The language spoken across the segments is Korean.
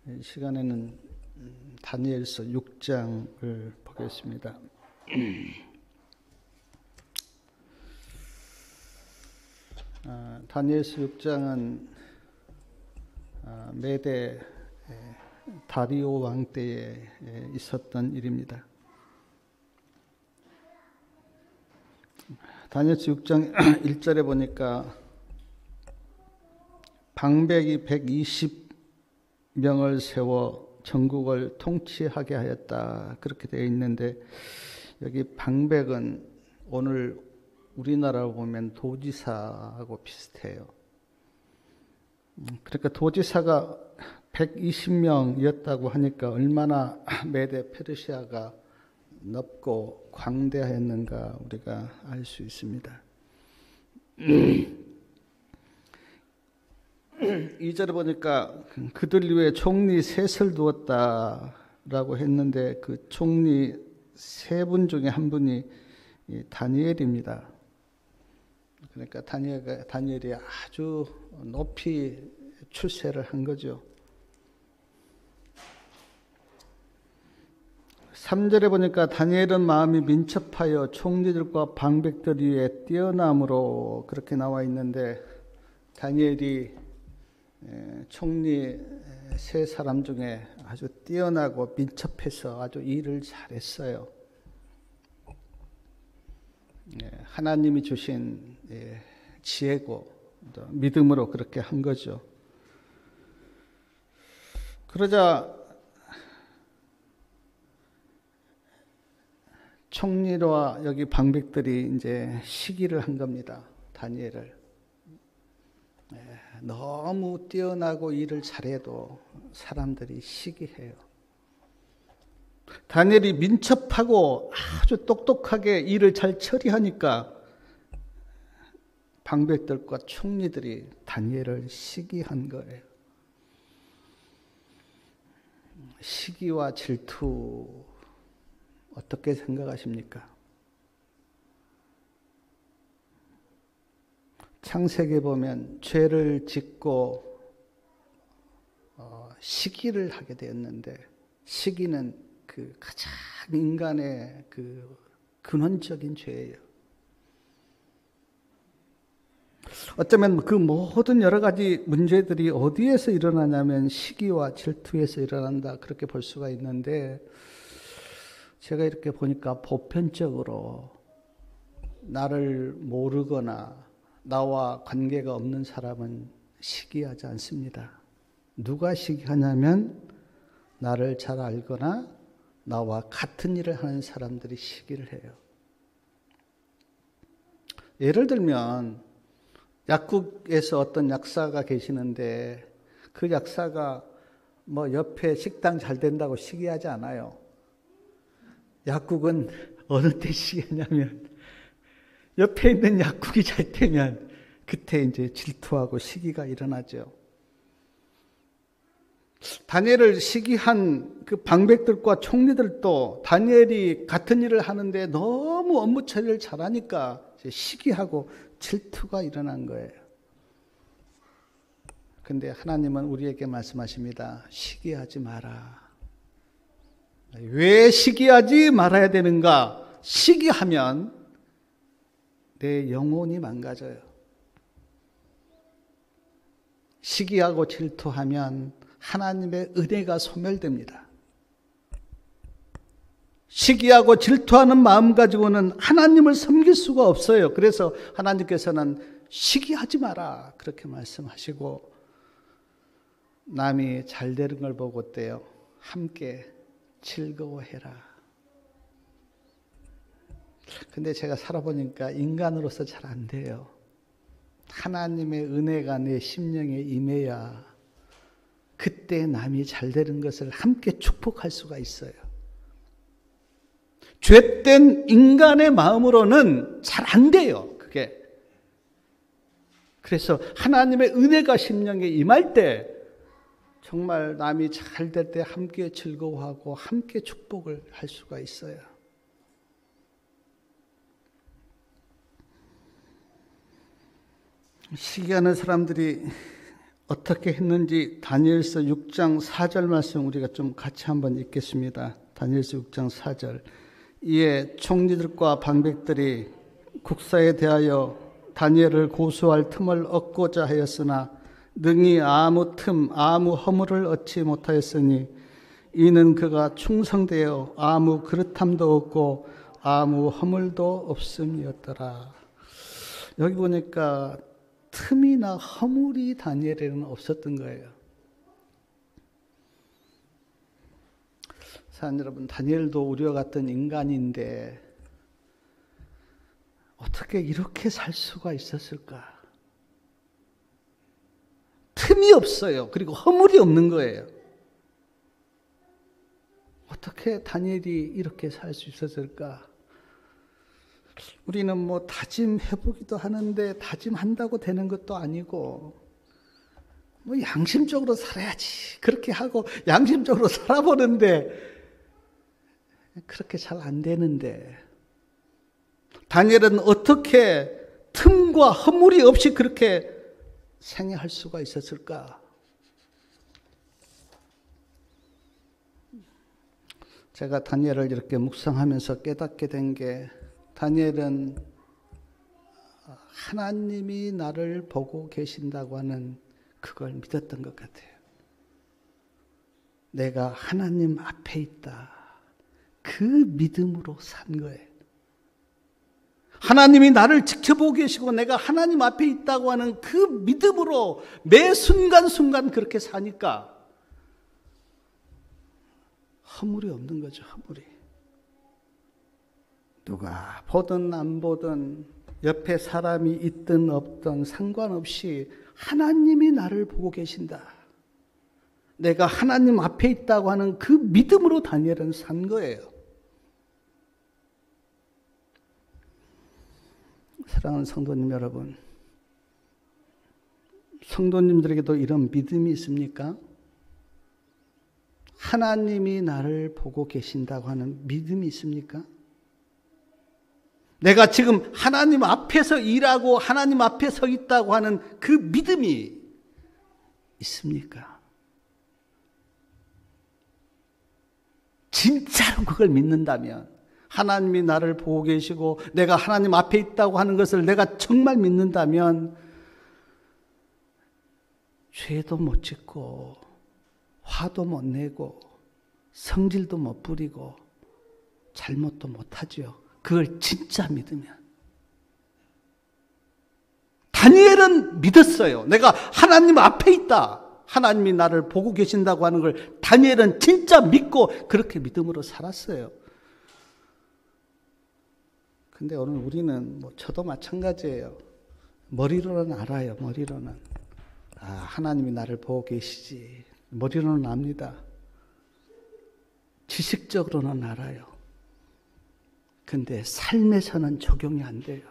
이 시간에는 다니엘서 6장을 보겠습니다. 다니엘서 6장은 메대 다리오 왕 때에 있었던 일입니다. 다니엘서 6장 1절에 보니까 방백이 120명을 세워 전국을 통치하게 하였다, 그렇게 되어 있는데, 여기 방백은 오늘 우리나라로 보면 도지사하고 비슷해요. 그러니까 도지사가 120명이었다고 하니까 얼마나 메대 페르시아가 넓고 광대하였는가 우리가 알 수 있습니다. 2절에 보니까 그들 위에 총리 셋을 두었다라고 했는데, 그 총리 세 분 중에 한 분이 다니엘입니다. 그러니까 다니엘이 아주 높이 출세를 한 거죠. 3절에 보니까 다니엘은 마음이 민첩하여 총리들과 방백들 위에 뛰어남으로, 그렇게 나와 있는데, 다니엘이 총리 세 사람 중에 아주 뛰어나고 민첩해서 아주 일을 잘했어요. 하나님이 주신 지혜고 믿음으로 그렇게 한 거죠. 그러자 총리와 여기 방백들이 이제 시기를 한 겁니다. 다니엘을. 너무 뛰어나고 일을 잘해도 사람들이 시기해요. 다니엘이 민첩하고 아주 똑똑하게 일을 잘 처리하니까 방백들과 총리들이 다니엘을 시기한 거예요. 시기와 질투 어떻게 생각하십니까? 창세기에 보면 죄를 짓고 시기를 하게 되었는데, 시기는 그 가장 인간의 그 근원적인 죄예요. 어쩌면 그 모든 여러 가지 문제들이 어디에서 일어나냐면 시기와 질투에서 일어난다, 그렇게 볼 수가 있는데, 제가 이렇게 보니까 보편적으로 나를 모르거나 나와 관계가 없는 사람은 시기하지 않습니다. 누가 시기하냐면 나를 잘 알거나 나와 같은 일을 하는 사람들이 시기를 해요. 예를 들면 약국에서 어떤 약사가 계시는데, 그 약사가 뭐 옆에 식당 잘 된다고 시기하지 않아요. 약국은 어느 때 시기하냐면 옆에 있는 약국이 잘 되면 그때 이제 질투하고 시기가 일어나죠. 다니엘을 시기한 그 방백들과 총리들도 다니엘이 같은 일을 하는데 너무 업무 처리를 잘하니까 시기하고 질투가 일어난 거예요. 근데 하나님은 우리에게 말씀하십니다. 시기하지 마라. 왜 시기하지 말아야 되는가? 시기하면 내 영혼이 망가져요. 시기하고 질투하면 하나님의 은혜가 소멸됩니다. 시기하고 질투하는 마음 가지고는 하나님을 섬길 수가 없어요. 그래서 하나님께서는 시기하지 마라, 그렇게 말씀하시고, 남이 잘 되는 걸 보고 어때요? 함께 즐거워해라. 근데 제가 살아보니까 인간으로서 잘 안 돼요. 하나님의 은혜가 내 심령에 임해야 그때 남이 잘 되는 것을 함께 축복할 수가 있어요. 죄된 인간의 마음으로는 잘 안 돼요, 그게. 그래서 하나님의 은혜가 심령에 임할 때 정말 남이 잘 될 때 함께 즐거워하고 함께 축복을 할 수가 있어요. 시기하는 사람들이 어떻게 했는지 다니엘서 6장 4절 말씀 우리가 좀 같이 한번 읽겠습니다. 다니엘서 6장 4절. 이에 총리들과 방백들이 국사에 대하여 다니엘을 고소할 틈을 얻고자 하였으나 능히 아무 틈 아무 허물을 얻지 못하였으니 이는 그가 충성되어 아무 그릇함도 없고 아무 허물도 없음이었더라. 여기 보니까 틈이나 허물이 다니엘에는 없었던 거예요. 사랑 여러분, 다니엘도 우리와 같은 인간인데 어떻게 이렇게 살 수가 있었을까? 틈이 없어요. 그리고 허물이 없는 거예요. 어떻게 다니엘이 이렇게 살 수 있었을까? 우리는 뭐 다짐해보기도 하는데 다짐한다고 되는 것도 아니고 뭐 양심적으로 살아야지 그렇게 하고 양심적으로 살아보는데 그렇게 잘 안 되는데 다니엘은 어떻게 틈과 허물이 없이 그렇게 생애할 수가 있었을까? 제가 다니엘을 이렇게 묵상하면서 깨닫게 된 게 다니엘은 하나님이 나를 보고 계신다고 하는 그걸 믿었던 것 같아요. 내가 하나님 앞에 있다. 그 믿음으로 산 거예요. 하나님이 나를 지켜보고 계시고 내가 하나님 앞에 있다고 하는 그 믿음으로 매 순간순간 그렇게 사니까 허물이 없는 거죠. 허물이. 누가 보든 안 보든 옆에 사람이 있든 없든 상관없이 하나님이 나를 보고 계신다. 내가 하나님 앞에 있다고 하는 그 믿음으로 다니엘은 산 거예요. 사랑하는 성도님 여러분, 성도님들에게도 이런 믿음이 있습니까? 하나님이 나를 보고 계신다고 하는 믿음이 있습니까? 내가 지금 하나님 앞에서 일하고 하나님 앞에 서 있다고 하는 그 믿음이 있습니까? 진짜로 그걸 믿는다면, 하나님이 나를 보고 계시고 내가 하나님 앞에 있다고 하는 것을 내가 정말 믿는다면 죄도 못 짓고 화도 못 내고 성질도 못 부리고 잘못도 못 하죠. 그걸 진짜 믿으면. 다니엘은 믿었어요. 내가 하나님 앞에 있다. 하나님이 나를 보고 계신다고 하는 걸 다니엘은 진짜 믿고 그렇게 믿음으로 살았어요. 근데 오늘 우리는 저도 마찬가지예요. 머리로는 알아요. 머리로는. 하나님이 나를 보고 계시지. 머리로는 압니다. 지식적으로는 알아요. 근데 삶에서는 적용이 안 돼요.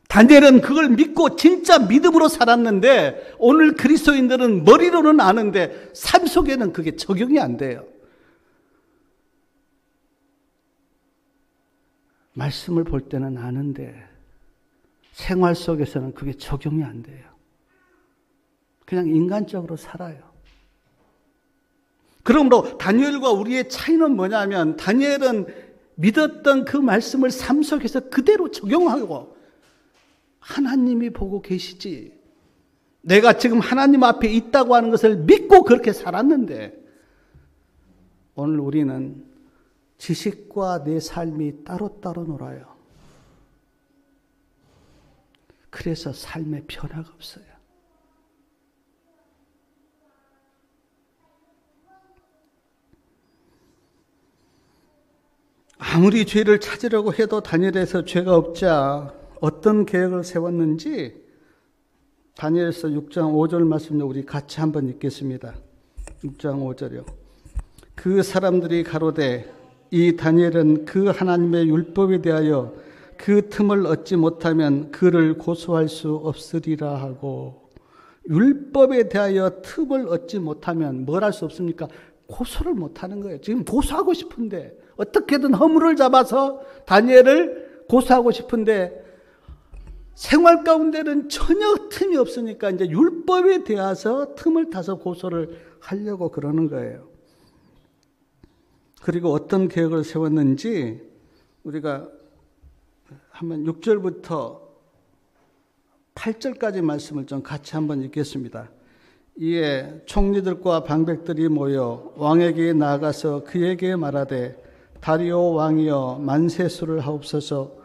다니엘은 그걸 믿고 진짜 믿음으로 살았는데 오늘 그리스도인들은 머리로는 아는데 삶 속에는 그게 적용이 안 돼요. 말씀을 볼 때는 아는데 생활 속에서는 그게 적용이 안 돼요. 그냥 인간적으로 살아요. 그러므로 다니엘과 우리의 차이는 뭐냐면 다니엘은 믿었던 그 말씀을 삶 속에서 그대로 적용하고 하나님이 보고 계시지. 내가 지금 하나님 앞에 있다고 하는 것을 믿고 그렇게 살았는데 오늘 우리는 지식과 내 삶이 따로따로 놀아요. 그래서 삶에 변화가 없어요. 아무리 죄를 찾으려고 해도 다니엘에서 죄가 없자 어떤 계획을 세웠는지 다니엘서 6장 5절 말씀을 우리 같이 한번 읽겠습니다. 6장 5절이요. 그 사람들이 가로되 이 다니엘은 그 하나님의 율법에 대하여 그 틈을 얻지 못하면 그를 고소할 수 없으리라 하고, 율법에 대하여 틈을 얻지 못하면 뭘 할 수 없습니까? 고소를 못하는 거예요. 지금 고소하고 싶은데 어떻게든 허물을 잡아서 다니엘을 고소하고 싶은데 생활 가운데는 전혀 틈이 없으니까 이제 율법에 대해서 틈을 타서 고소를 하려고 그러는 거예요. 그리고 어떤 계획을 세웠는지 우리가 한번 6절부터 8절까지 말씀을 좀 같이 한번 읽겠습니다. 이에 총리들과 방백들이 모여 왕에게 나아가서 그에게 말하되 다리오 왕이여 만세수를 하옵소서.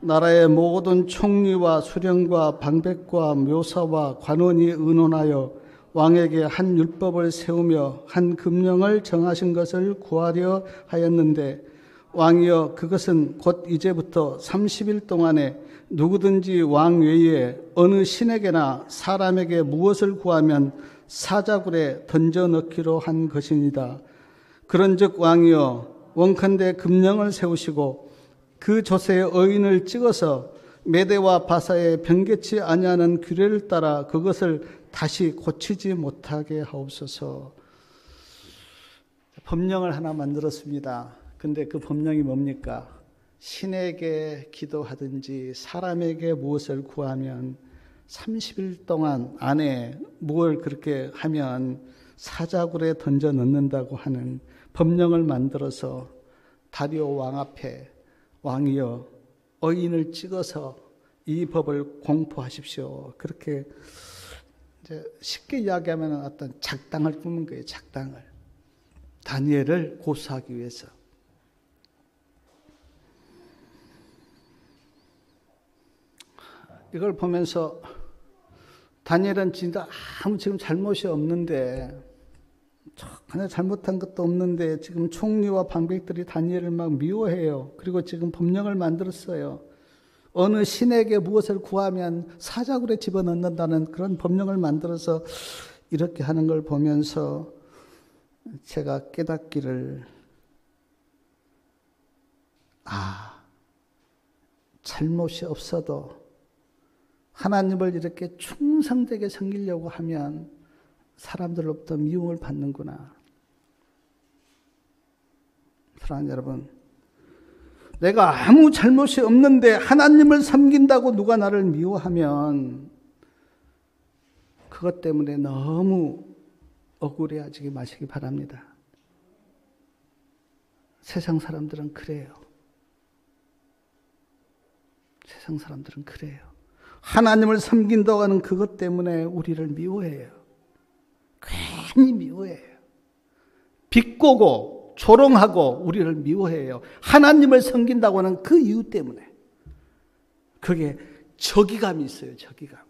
나라의 모든 총리와 수령과 방백과 묘사와 관원이 의논하여 왕에게 한 율법을 세우며 한 금령을 정하신 것을 구하려 하였는데 왕이여 그것은 곧 이제부터 30일 동안에 누구든지 왕 외에 어느 신에게나 사람에게 무엇을 구하면 사자굴에 던져 넣기로 한 것이니이다. 그런즉 왕이여 원컨대 금령을 세우시고 그 조세의 의인을 찍어서 메대와 바사에 변개치 아니하는 규례를 따라 그것을 다시 고치지 못하게 하옵소서. 법령을 하나 만들었습니다. 근데 그 법령이 뭡니까? 신에게 기도하든지 사람에게 무엇을 구하면 30일 동안 안에 뭘 그렇게 하면 사자굴에 던져 넣는다고 하는 법령을 만들어서 다리오 왕 앞에 왕이여 의인을 찍어서 이 법을 공포하십시오. 그렇게 이제 쉽게 이야기하면 어떤 작당을 꾸는 거예요. 작당을. 다니엘을 고소하기 위해서. 이걸 보면서 다니엘은 진짜 아무 지금 잘못이 없는데 하나 잘못한 것도 없는데 지금 총리와 방백들이 다니엘을 막 미워해요. 그리고 지금 법령을 만들었어요. 어느 신에게 무엇을 구하면 사자굴에 집어넣는다는 그런 법령을 만들어서 이렇게 하는 걸 보면서 제가 깨닫기를 잘못이 없어도 하나님을 이렇게 충성되게 섬기려고 하면 사람들로부터 미움을 받는구나. 사랑하는 여러분, 내가 아무 잘못이 없는데 하나님을 섬긴다고 누가 나를 미워하면 그것 때문에 너무 억울해하지 마시기 바랍니다. 세상 사람들은 그래요. 세상 사람들은 그래요. 하나님을 섬긴다고 하는 그것 때문에 우리를 미워해요. 괜히 미워해요. 비꼬고 조롱하고 우리를 미워해요. 하나님을 섬긴다고 하는 그 이유 때문에. 그게 저기감이 있어요. 저기감.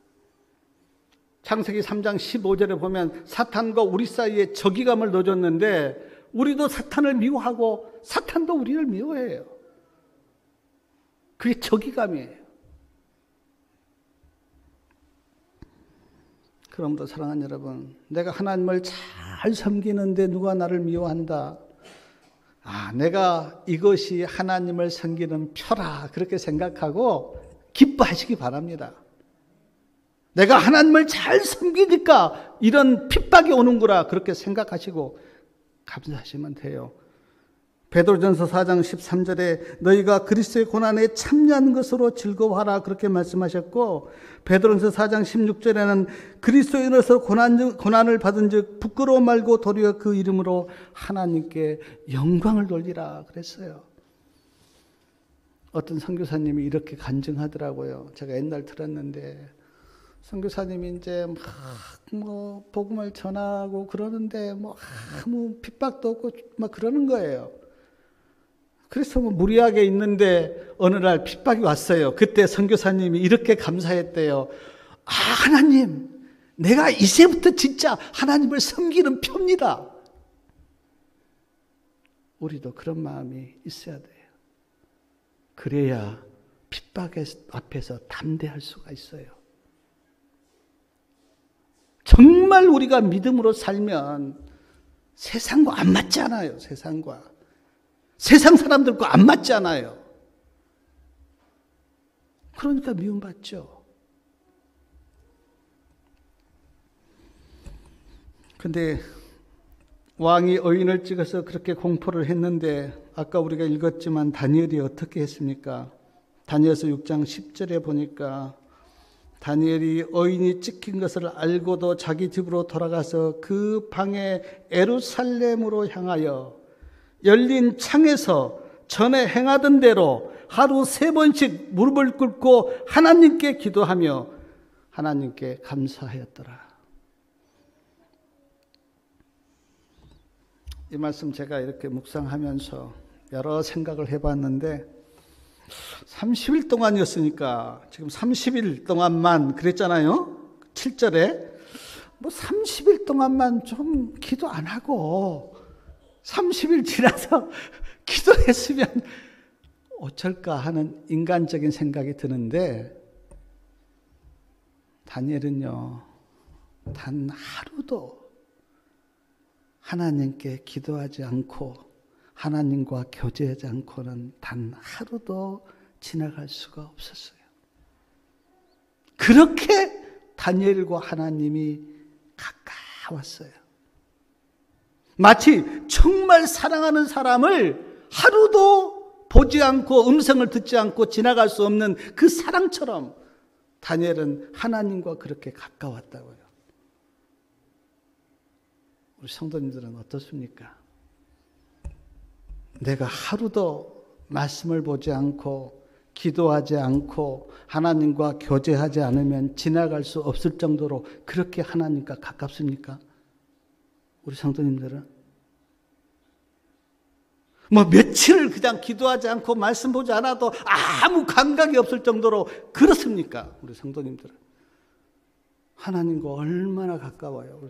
창세기 3장 15절에 보면 사탄과 우리 사이에 저기감을 넣어줬는데 우리도 사탄을 미워하고 사탄도 우리를 미워해요. 그게 저기감이에요. 그러므로 사랑하는 여러분, 내가 하나님을 잘 섬기는데 누가 나를 미워한다. 내가 이것이 하나님을 섬기는 표라 그렇게 생각하고 기뻐하시기 바랍니다. 내가 하나님을 잘 섬기니까 이런 핍박이 오는구나 그렇게 생각하시고 감사하시면 돼요. 베드로전서 4장 13절에 너희가 그리스도의 고난에 참여하는 것으로 즐거워하라 그렇게 말씀하셨고, 베드로전서 4장 16절에는 그리스도인으로서 고난을 받은 즉 부끄러워 말고 도리어 그 이름으로 하나님께 영광을 돌리라 그랬어요. 어떤 선교사님이 이렇게 간증하더라고요. 제가 옛날 들었는데 선교사님이 이제 막 복음을 전하고 그러는데 아무 핍박도 없고 막 그러는 거예요. 그래서 무리하게 있는데 어느 날 핍박이 왔어요. 그때 선교사님이 이렇게 감사했대요. 하나님, 내가 이제부터 진짜 하나님을 섬기는 표입니다. 우리도 그런 마음이 있어야 돼요. 그래야 핍박 앞에서 담대할 수가 있어요. 정말 우리가 믿음으로 살면 세상과 안 맞잖아요. 세상 사람들과 안 맞잖아요. 그러니까 미움받죠. 근데 왕이 의인을 찍어서 그렇게 공포를 했는데 아까 우리가 읽었지만 다니엘이 어떻게 했습니까? 다니엘서 6장 10절에 보니까 다니엘이 어인이 찍힌 것을 알고도 자기 집으로 돌아가서 그 방에 예루살렘으로 향하여 열린 창에서 전에 행하던 대로 하루 3번씩 무릎을 꿇고 하나님께 기도하며 하나님께 감사하였더라. 이 말씀 제가 이렇게 묵상하면서 여러 생각을 해봤는데 30일 동안이었으니까 지금 30일 동안만 그랬잖아요. 7절에 뭐 30일 동안만 좀 기도 안 하고 30일 지나서 기도했으면 어쩔까 하는 인간적인 생각이 드는데 다니엘은요, 단 하루도 하나님께 기도하지 않고 하나님과 교제하지 않고는 단 하루도 지나갈 수가 없었어요. 그렇게 다니엘과 하나님이 가까웠어요. 마치 정말 사랑하는 사람을 하루도 보지 않고 음성을 듣지 않고 지나갈 수 없는 그 사랑처럼 다니엘은 하나님과 그렇게 가까웠다고요. 우리 성도님들은 어떻습니까? 내가 하루도 말씀을 보지 않고 기도하지 않고 하나님과 교제하지 않으면 지나갈 수 없을 정도로 그렇게 하나님과 가깝습니까? 우리 성도님들은? 뭐 며칠을 그냥 기도하지 않고 말씀 보지 않아도 아무 감각이 없을 정도로 그렇습니까? 우리 성도님들은? 하나님과 얼마나 가까워요.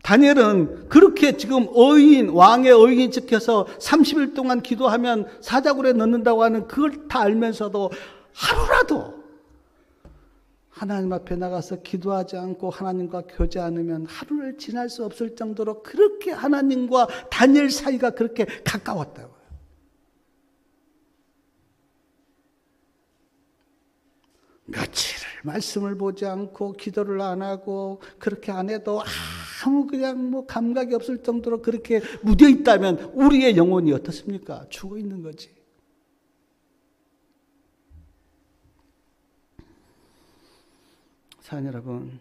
다니엘은 그렇게 지금 왕의 어인이 찍혀서 30일 동안 기도하면 사자굴에 넣는다고 하는 그걸 다 알면서도 하루라도 하나님 앞에 나가서 기도하지 않고 하나님과 교제 않으면 하루를 지날 수 없을 정도로 그렇게 하나님과 다니엘 사이가 그렇게 가까웠다고요. 며칠을 말씀을 보지 않고 기도를 안 하고 그렇게 안 해도 아무 그냥 뭐 감각이 없을 정도로 그렇게 묻어 있다면 우리의 영혼이 어떻습니까? 죽어 있는 거지. 사랑 여러분,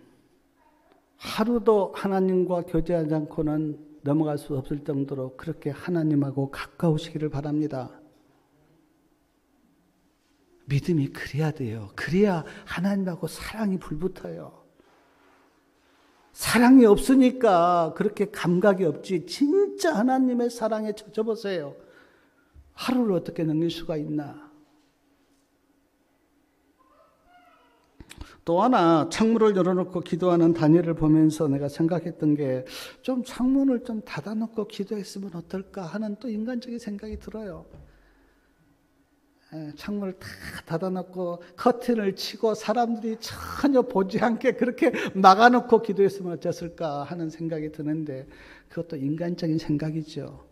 하루도 하나님과 교제하지 않고는 넘어갈 수 없을 정도로 그렇게 하나님하고 가까우시기를 바랍니다. 믿음이 그래야 돼요. 그래야 하나님하고 사랑이 불붙어요. 사랑이 없으니까 그렇게 감각이 없지. 진짜 하나님의 사랑에 젖어보세요. 하루를 어떻게 넘길 수가 있나. 또 하나 창문을 열어놓고 기도하는 다니엘을 보면서 내가 생각했던 게 좀 창문을 좀 닫아놓고 기도했으면 어떨까 하는 또 인간적인 생각이 들어요. 창문을 다 닫아놓고 커튼을 치고 사람들이 전혀 보지 않게 그렇게 막아놓고 기도했으면 어땠을까 하는 생각이 드는데 그것도 인간적인 생각이죠.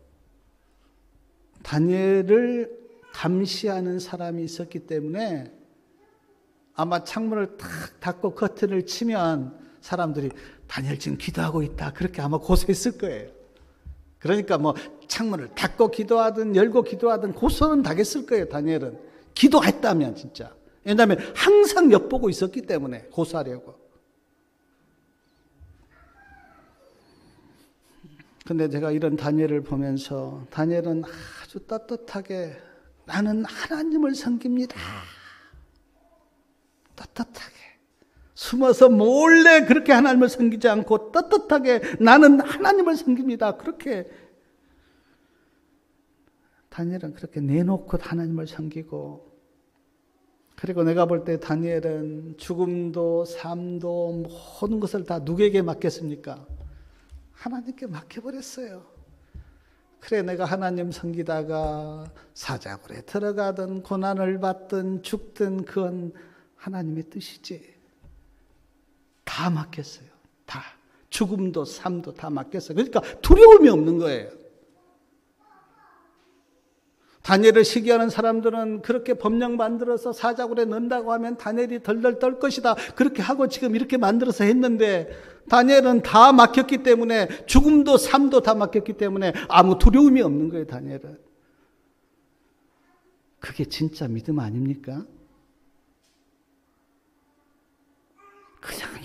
다니엘을 감시하는 사람이 있었기 때문에 아마 창문을 탁 닫고 커튼을 치면 사람들이 다니엘 지금 기도하고 있다 그렇게 아마 고소했을 거예요. 그러니까 뭐 창문을 닫고 기도하든 열고 기도하든 고소는 당했을 거예요. 다니엘은 기도했다면 진짜. 왜냐하면 항상 엿보고 있었기 때문에 고소하려고. 근데 제가 이런 다니엘을 보면서 다니엘은 아주 떳떳하게 나는 하나님을 섬깁니다. 떳떳하게 숨어서 몰래 그렇게 하나님을 섬기지 않고 떳떳하게 나는 하나님을 섬깁니다. 그렇게 다니엘은 그렇게 내놓고 하나님을 섬기고, 그리고 내가 볼 때 다니엘은 죽음도 삶도 모든 것을 다 누구에게 맡겼습니까? 하나님께 맡겨버렸어요. 그래 내가 하나님 섬기다가 사자굴에 들어가든 고난을 받든 죽든 그건 하나님의 뜻이지. 다 맡겼어요. 다. 죽음도 삶도 다 맡겼어요. 그러니까 두려움이 없는 거예요. 다니엘을 시기하는 사람들은 그렇게 법령 만들어서 사자굴에 넣는다고 하면 다니엘이 덜덜 떨 것이다. 그렇게 하고 지금 이렇게 만들어서 했는데 다니엘은 다 맡겼기 때문에 죽음도 삶도 다 맡겼기 때문에 아무 두려움이 없는 거예요. 다니엘은. 그게 진짜 믿음 아닙니까?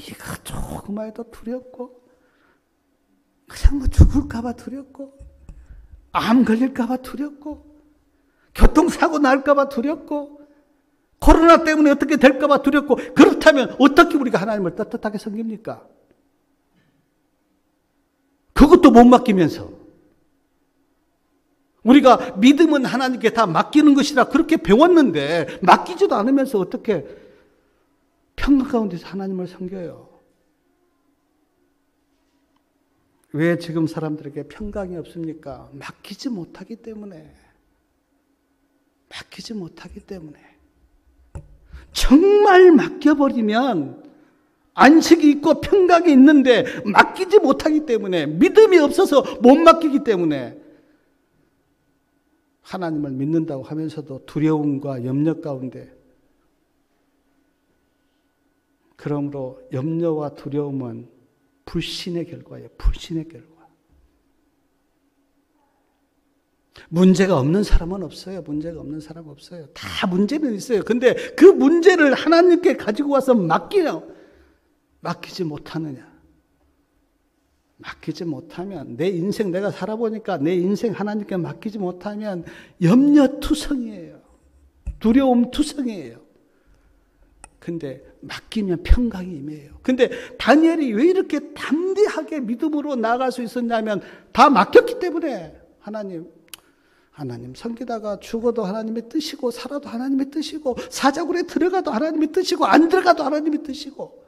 이거 조금만 해도 두렵고, 그냥 뭐 죽을까봐 두렵고, 암 걸릴까봐 두렵고, 교통사고 날까봐 두렵고, 코로나 때문에 어떻게 될까봐 두렵고, 그렇다면 어떻게 우리가 하나님을 떳떳하게 섬깁니까? 그것도 못 맡기면서. 우리가 믿음은 하나님께 다 맡기는 것이라 그렇게 배웠는데, 맡기지도 않으면서 어떻게 평강 가운데서 하나님을 섬겨요? 왜 지금 사람들에게 평강이 없습니까? 맡기지 못하기 때문에. 맡기지 못하기 때문에. 정말 맡겨버리면 안식이 있고 평강이 있는데 맡기지 못하기 때문에, 믿음이 없어서 못 맡기기 때문에 하나님을 믿는다고 하면서도 두려움과 염려 가운데. 그러므로 염려와 두려움은 불신의 결과예요. 불신의 결과. 문제가 없는 사람은 없어요. 문제가 없는 사람 없어요. 다 문제는 있어요. 근데 그 문제를 하나님께 가지고 와서 맡기지 못하느냐. 맡기지 못하면, 내 인생 내가 살아보니까 내 인생 하나님께 맡기지 못하면 염려투성이에요. 두려움투성이에요. 근데 맡기면 평강이 임해요. 근데 다니엘이 왜 이렇게 담대하게 믿음으로 나아갈 수 있었냐면, 다 맡겼기 때문에. 하나님 섬기다가 죽어도 하나님의 뜻이고, 살아도 하나님의 뜻이고, 사자굴에 들어가도 하나님의 뜻이고, 안 들어가도 하나님의 뜻이고,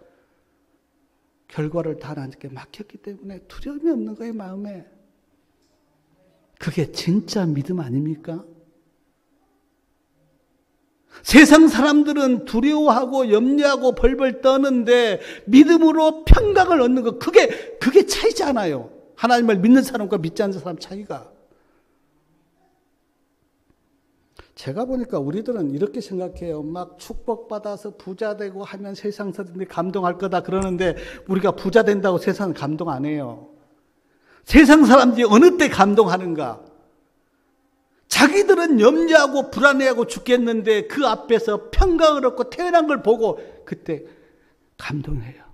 결과를 다 하나님께 맡겼기 때문에 두려움이 없는 거예요, 마음에. 그게 진짜 믿음 아닙니까? 세상 사람들은 두려워하고 염려하고 벌벌 떠는데 믿음으로 평강을 얻는 것, 그게 차이지 않아요. 하나님을 믿는 사람과 믿지 않는 사람 차이가. 제가 보니까 우리들은 이렇게 생각해요. 막 축복받아서 부자 되고 하면 세상 사람들이 감동할 거다 그러는데, 우리가 부자 된다고 세상은 감동 안 해요. 세상 사람들이 어느 때 감동하는가? 자기들은 염려하고 불안해하고 죽겠는데 그 앞에서 평강을 얻고 태어난 걸 보고 그때 감동해요.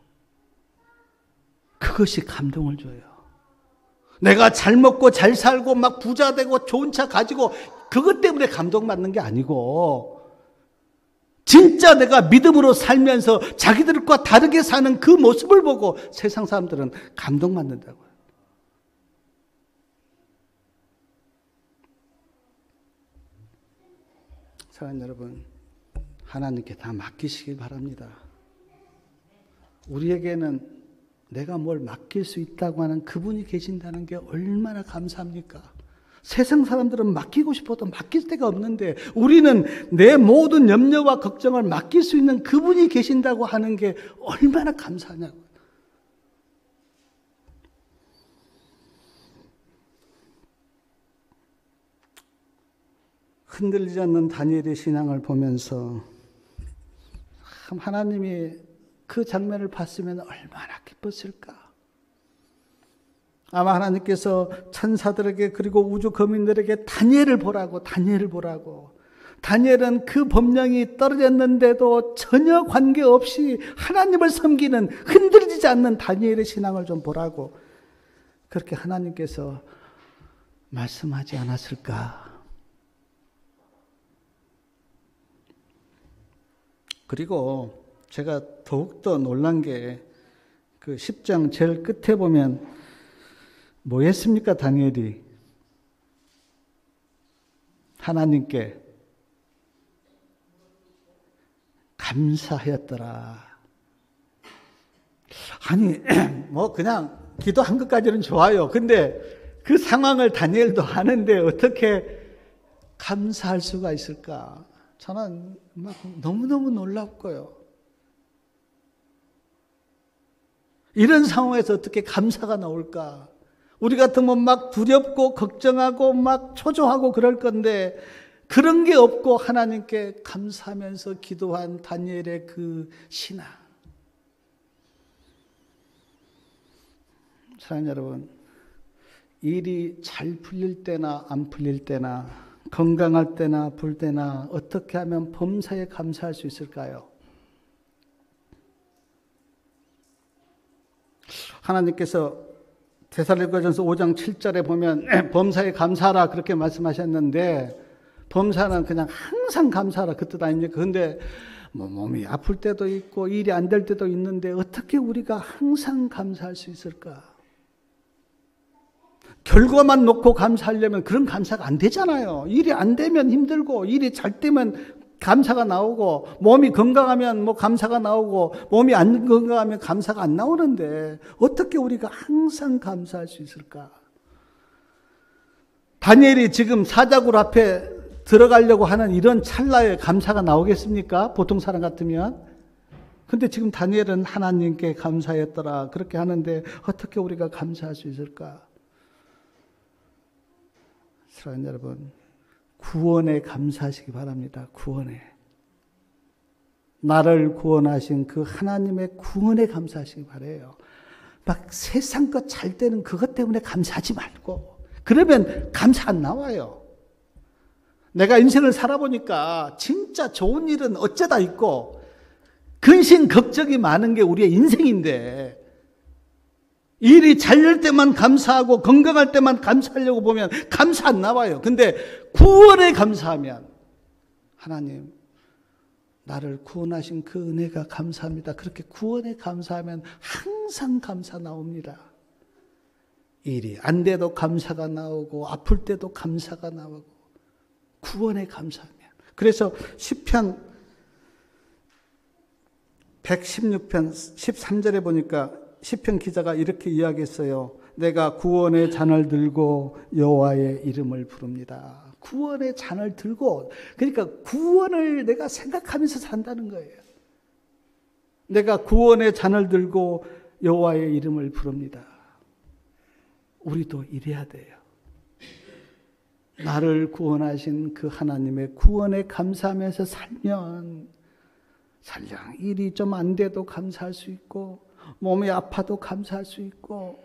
그것이 감동을 줘요. 내가 잘 먹고 잘 살고 막 부자 되고 좋은 차 가지고 그것 때문에 감동받는 게 아니고, 진짜 내가 믿음으로 살면서 자기들과 다르게 사는 그 모습을 보고 세상 사람들은 감동받는다고요. 사랑하는 여러분, 하나님께 다 맡기시길 바랍니다. 우리에게는 내가 뭘 맡길 수 있다고 하는 그분이 계신다는 게 얼마나 감사합니까? 세상 사람들은 맡기고 싶어도 맡길 데가 없는데, 우리는 내 모든 염려와 걱정을 맡길 수 있는 그분이 계신다고 하는 게 얼마나 감사하냐고요. 흔들리지 않는 다니엘의 신앙을 보면서 하나님이 그 장면을 봤으면 얼마나 기뻤을까. 아마 하나님께서 천사들에게 그리고 우주 거민들에게 다니엘을 보라고. 다니엘은 그 법령이 떨어졌는데도 전혀 관계없이 하나님을 섬기는, 흔들리지 않는 다니엘의 신앙을 좀 보라고 그렇게 하나님께서 말씀하지 않았을까. 그리고 제가 더욱더 놀란 게 그 10장 제일 끝에 보면 뭐 했습니까? 다니엘이 하나님께 감사하였더라. 아니 뭐 그냥 기도한 것까지는 좋아요. 근데 그 상황을 다니엘도 아는데 어떻게 감사할 수가 있을까? 저는 막 너무너무 놀랍고요. 이런 상황에서 어떻게 감사가 나올까? 우리 같으면 막 두렵고 걱정하고 막 초조하고 그럴 건데 그런 게 없고 하나님께 감사하면서 기도한 다니엘의 그 신앙. 사랑하는 여러분, 일이 잘 풀릴 때나 안 풀릴 때나 건강할 때나 불 때나 어떻게 하면 범사에 감사할 수 있을까요? 하나님께서 데살로니가전서 5장 7절에 보면 범사에 감사하라 그렇게 말씀하셨는데, 범사는 그냥 항상 감사하라 그 뜻 아닙니까? 그런데 몸이 아플 때도 있고 일이 안 될 때도 있는데 어떻게 우리가 항상 감사할 수 있을까? 결과만 놓고 감사하려면 그런 감사가 안 되잖아요. 일이 안 되면 힘들고, 일이 잘 되면 감사가 나오고, 몸이 건강하면 감사가 나오고, 몸이 안 건강하면 감사가 안 나오는데 어떻게 우리가 항상 감사할 수 있을까? 다니엘이 지금 사자굴 앞에 들어가려고 하는 이런 찰나에 감사가 나오겠습니까? 보통 사람 같으면. 근데 지금 다니엘은 하나님께 감사했더라 그렇게 하는데 어떻게 우리가 감사할 수 있을까? 사랑하는 여러분, 구원에 감사하시기 바랍니다. 구원에. 나를 구원하신 그 하나님의 구원에 감사하시기 바라요. 막 세상 것 잘 되는 그것 때문에 감사하지 말고, 그러면 감사 안 나와요. 내가 인생을 살아보니까 진짜 좋은 일은 어쩌다 있고 근심 걱정이 많은 게 우리의 인생인데, 일이 잘 될 때만 감사하고 건강할 때만 감사하려고 보면 감사 안 나와요. 근데 구원에 감사하면, 하나님 나를 구원하신 그 은혜가 감사합니다. 그렇게 구원에 감사하면 항상 감사 나옵니다. 일이 안 돼도 감사가 나오고 아플 때도 감사가 나오고 구원에 감사하면. 그래서 시편 116편 13절에 보니까 시편 기자가 이렇게 이야기했어요. 내가 구원의 잔을 들고 여호와의 이름을 부릅니다. 구원의 잔을 들고, 그러니까 구원을 내가 생각하면서 산다는 거예요. 내가 구원의 잔을 들고 여호와의 이름을 부릅니다. 우리도 이래야 돼요. 나를 구원하신 그 하나님의 구원에 감사하면서 살면, 살랑 일이 좀 안 돼도 감사할 수 있고, 몸이 아파도 감사할 수 있고,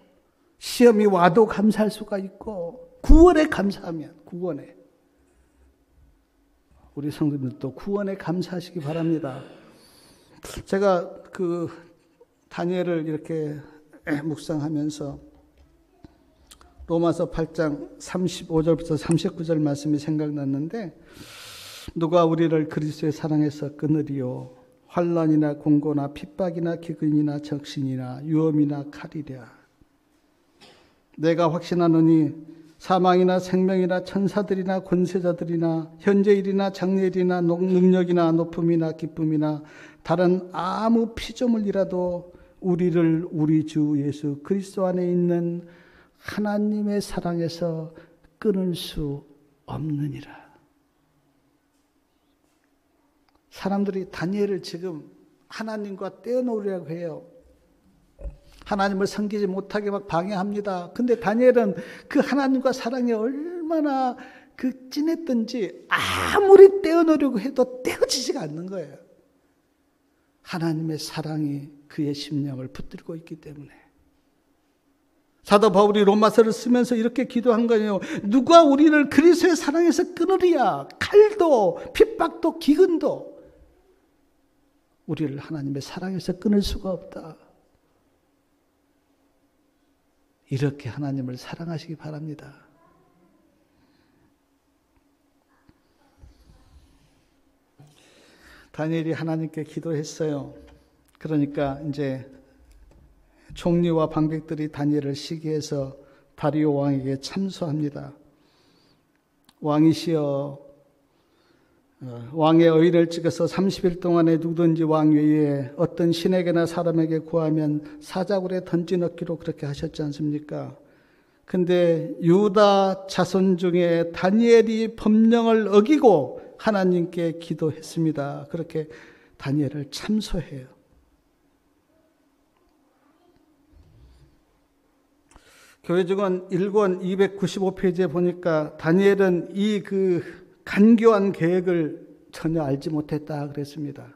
시험이 와도 감사할 수가 있고, 구원에 감사하면, 구원에. 우리 성도들도 구원에 감사하시기 바랍니다. 제가 그 다니엘을 이렇게 묵상하면서 로마서 8장 35절부터 39절 말씀이 생각났는데, 누가 우리를 그리스도의 사랑에서 끊으리요? 환난이나 공고나 핍박이나 기근이나 적신이나 유험이나 칼이랴. 내가 확신하노니 사망이나 생명이나 천사들이나 권세자들이나 현재일이나 장래일이나 능력이나 높음이나 기쁨이나 다른 아무 피조물이라도 우리를 우리 주 예수 그리스도 안에 있는 하나님의 사랑에서 끊을 수 없느니라. 사람들이 다니엘을 지금 하나님과 떼어놓으려고 해요. 하나님을 섬기지 못하게 막 방해합니다. 근데 다니엘은 그 하나님과 사랑이 얼마나 그 진했던지 아무리 떼어놓으려고 해도 떼어지지가 않는 거예요. 하나님의 사랑이 그의 심령을 붙들고 있기 때문에. 사도 바울이 로마서를 쓰면서 이렇게 기도한 거예요. 누가 우리를 그리스도의 사랑에서 끊으리야? 칼도 핍박도 기근도 우리를 하나님의 사랑에서 끊을 수가 없다. 이렇게 하나님을 사랑하시기 바랍니다. 다니엘이 하나님께 기도했어요. 그러니까 이제 총리와 방백들이 다니엘을 시기해서 다리오 왕에게 참소합니다. 왕이시여, 왕의 의를 찍어서 30일 동안에 누구든지 왕 외에 어떤 신에게나 사람에게 구하면 사자굴에 던져 넣기로 그렇게 하셨지 않습니까? 근데 유다 자손 중에 다니엘이 법령을 어기고 하나님께 기도했습니다. 그렇게 다니엘을 참소해요. 교회증언 1권 295페이지에 보니까 다니엘은 이 그 간교한 계획을 전혀 알지 못했다 그랬습니다.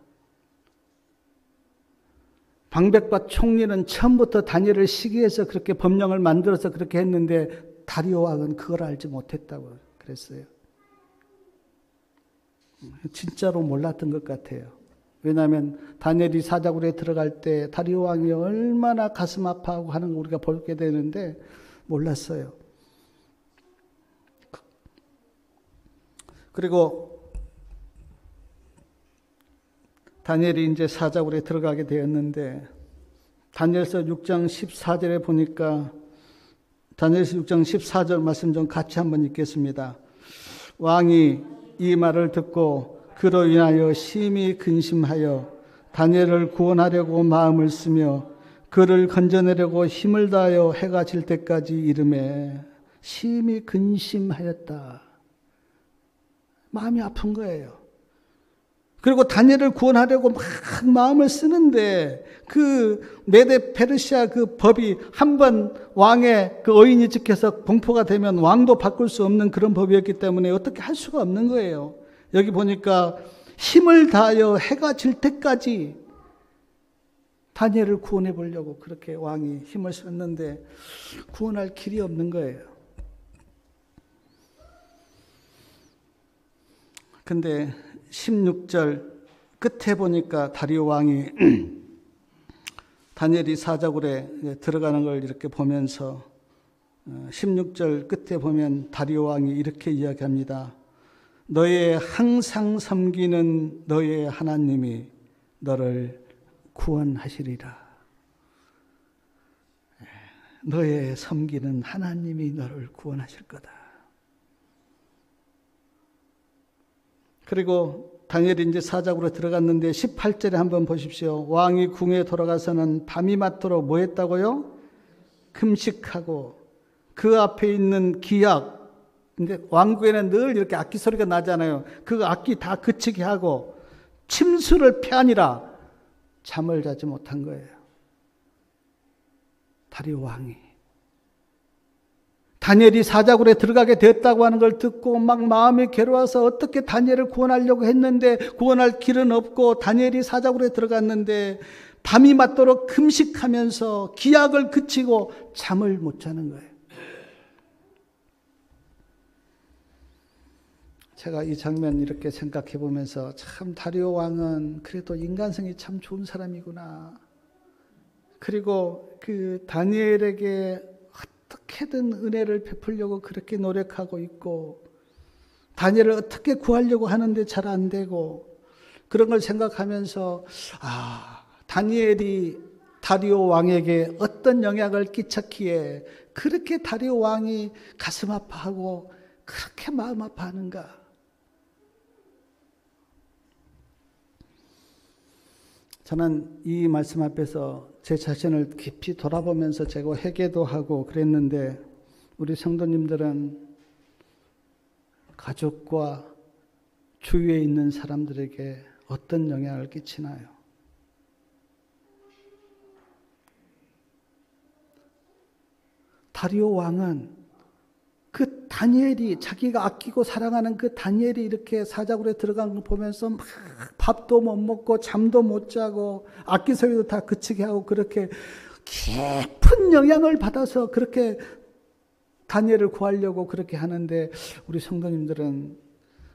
방백과 총리는 처음부터 다니엘을 시기해서 그렇게 법령을 만들어서 그렇게 했는데 다리오 왕은 그걸 알지 못했다고 그랬어요. 진짜로 몰랐던 것 같아요. 왜냐하면 다니엘이 사자굴에 들어갈 때 다리오 왕이 얼마나 가슴 아파하고 하는 거 우리가 보게 되는데 몰랐어요. 그리고 다니엘이 이제 사자굴에 들어가게 되었는데 다니엘서 6장 14절에 보니까 다니엘서 6장 14절 말씀 좀 같이 한번 읽겠습니다. 왕이 이 말을 듣고 그로 인하여 심히 근심하여 다니엘을 구원하려고 마음을 쓰며 그를 건져내려고 힘을 다하여 해가 질 때까지 이르매 심히 근심하였다. 마음이 아픈 거예요. 그리고 다니엘을 구원하려고 막 마음을 쓰는데 그 메데 페르시아 그 법이 한번 왕의 그 어인이 찍혀서 공포가 되면 왕도 바꿀 수 없는 그런 법이었기 때문에 어떻게 할 수가 없는 거예요. 여기 보니까 힘을 다하여 해가 질 때까지 다니엘을 구원해 보려고 그렇게 왕이 힘을 썼는데 구원할 길이 없는 거예요. 근데 16절 끝에 보니까 다리오 왕이 다니엘이 사자굴에 들어가는 걸 이렇게 보면서 16절 끝에 보면 다리오 왕이 이렇게 이야기합니다. 너의 항상 섬기는 너의 하나님이 너를 구원하시리라. 너의 섬기는 하나님이 너를 구원하실 거다. 그리고 다니엘이 이제 사자굴에 들어갔는데 18절에 한번 보십시오. 왕이 궁에 돌아가서는 밤이 맞도록 뭐 했다고요? 금식하고 그 앞에 있는 기약, 근데 왕궁에는 늘 이렇게 악기 소리가 나잖아요. 그 악기 다 그치게 하고 침수를 패하니라 잠을 자지 못한 거예요. 다리오 왕이. 다니엘이 사자굴에 들어가게 되었다고 하는 걸 듣고 막 마음이 괴로워서 어떻게 다니엘을 구원하려고 했는데 구원할 길은 없고 다니엘이 사자굴에 들어갔는데 밤이 맞도록 금식하면서 기약을 그치고 잠을 못 자는 거예요. 제가 이 장면 이렇게 생각해 보면서 참 다리오 왕은 그래도 인간성이 참 좋은 사람이구나. 그리고 그 다니엘에게 어떻게든 은혜를 베풀려고 그렇게 노력하고 있고 다니엘을 어떻게 구하려고 하는데 잘 안 되고 그런 걸 생각하면서 다니엘이 다리오 왕에게 어떤 영향을 끼쳤기에 그렇게 다리오 왕이 가슴 아파하고 그렇게 마음 아파하는가. 저는 이 말씀 앞에서 제 자신을 깊이 돌아보면서 제가 회개도 하고 그랬는데 우리 성도님들은 가족과 주위에 있는 사람들에게 어떤 영향을 끼치나요? 다리오 왕은 그 다니엘이 자기가 아끼고 사랑하는 그 다니엘이 이렇게 사자굴에 들어간 걸 보면서 막 밥도 못 먹고 잠도 못 자고 악기 소리도 다 그치게 하고 그렇게 깊은 영향을 받아서 그렇게 다니엘을 구하려고 그렇게 하는데 우리 성도님들은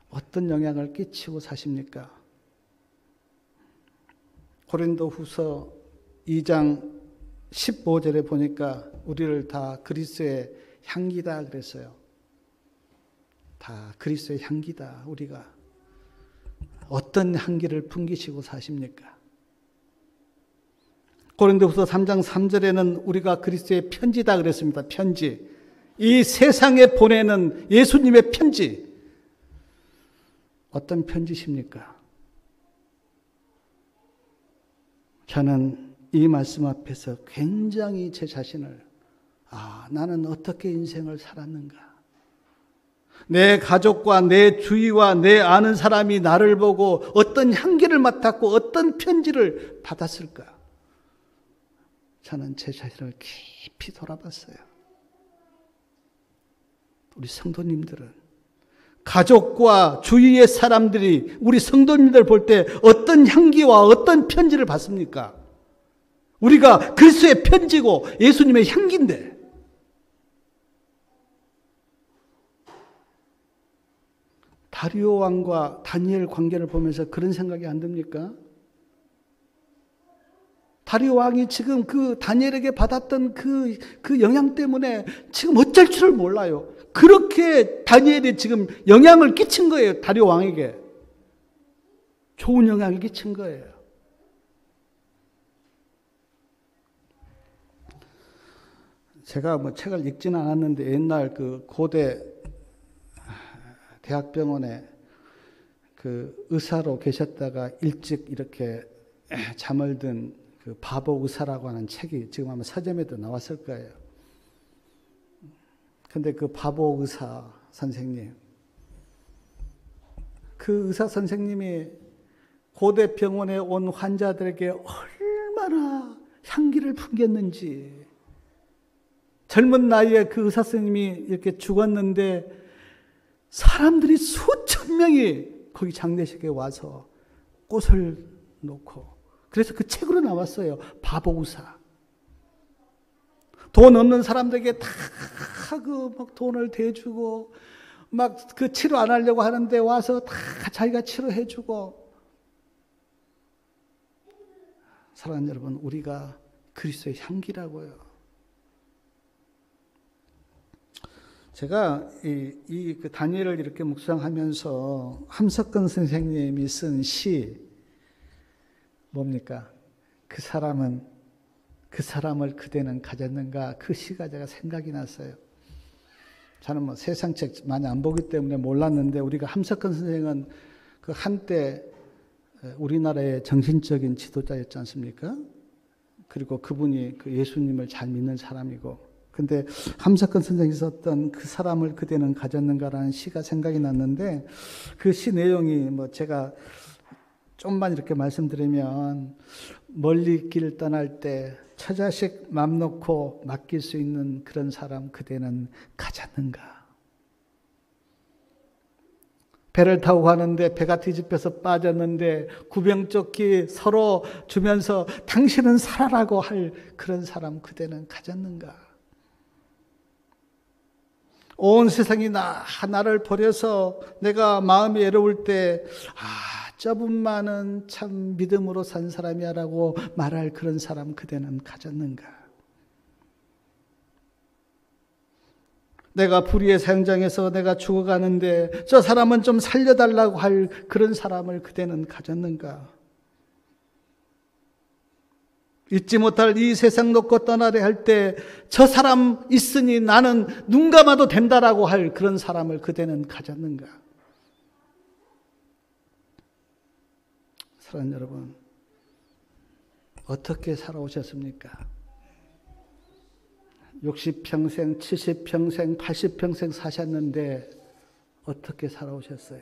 어떤 영향을 끼치고 사십니까? 고린도후서 2장 15절에 보니까 우리를 다 그리스도의 향기다 그랬어요. 다 그리스도의 향기다. 우리가 어떤 향기를 풍기시고 사십니까? 고린도후서 3장 3절에는 우리가 그리스도의 편지다 그랬습니다. 편지. 이 세상에 보내는 예수님의 편지. 어떤 편지십니까? 저는 이 말씀 앞에서 굉장히 제 자신을 나는 어떻게 인생을 살았는가? 내 가족과 내 주위와 내 아는 사람이 나를 보고 어떤 향기를 맡았고 어떤 편지를 받았을까? 저는 제 자신을 깊이 돌아봤어요. 우리 성도님들은 가족과 주위의 사람들이 우리 성도님들 볼 때 어떤 향기와 어떤 편지를 받습니까? 우리가 그리스도의 편지고 예수님의 향기인데 다리오 왕과 다니엘 관계를 보면서 그런 생각이 안 듭니까? 다리오 왕이 지금 그 다니엘에게 받았던 그 영향 때문에 지금 어쩔 줄을 몰라요. 그렇게 다니엘이 지금 영향을 끼친 거예요. 다리오 왕에게. 좋은 영향을 끼친 거예요. 제가 뭐 책을 읽지는 않았는데 옛날 그 고대 대학병원에 그 의사로 계셨다가 일찍 이렇게 잠을 든 그 바보 의사라고 하는 책이 지금 아마 서점에도 나왔을 거예요. 근데 그 바보 의사 선생님, 그 의사 선생님이 고대 병원에 온 환자들에게 얼마나 향기를 풍겼는지, 젊은 나이에 그 의사 선생님이 이렇게 죽었는데 사람들이 수천 명이 거기 장례식에 와서 꽃을 놓고, 그래서 그 책으로 나왔어요. 바보 의사. 돈 없는 사람들에게 다 그 막 돈을 대주고 막 그 치료 안 하려고 하는데 와서 다 자기가 치료해주고. 사랑하는 여러분, 우리가 그리스도의 향기라고요. 제가 그 다니엘을 이렇게 묵상하면서 함석근 선생님이 쓴 시, 뭡니까? 그 사람을 그대는 가졌는가? 그 시가 제가 생각이 났어요. 저는 뭐 세상 책 많이 안 보기 때문에 몰랐는데, 우리가 함석근 선생은 그 한때 우리나라의 정신적인 지도자였지 않습니까? 그리고 그분이 그 예수님을 잘 믿는 사람이고, 근데 함석근 선생이 썼던 그 사람을 그대는 가졌는가라는 시가 생각이 났는데, 그 시 내용이 뭐 제가 좀만 이렇게 말씀드리면, 멀리 길 떠날 때 처자식 맘 놓고 맡길 수 있는 그런 사람 그대는 가졌는가? 배를 타고 가는데 배가 뒤집혀서 빠졌는데 구명조끼 서로 주면서 당신은 살아라고 할 그런 사람 그대는 가졌는가? 온 세상이 나를 버려서 내가 마음이 외로울 때 저분만은 참 믿음으로 산 사람이야 라고 말할 그런 사람 그대는 가졌는가? 내가 불의의 사형장에서 내가 죽어가는데 저 사람은 좀 살려달라고 할 그런 사람을 그대는 가졌는가? 잊지 못할 이 세상 놓고 떠나려 할 때 저 사람 있으니 나는 눈 감아도 된다라고 할 그런 사람을 그대는 가졌는가? 사랑하는 여러분, 어떻게 살아오셨습니까? 60평생, 70평생, 80평생 사셨는데 어떻게 살아오셨어요?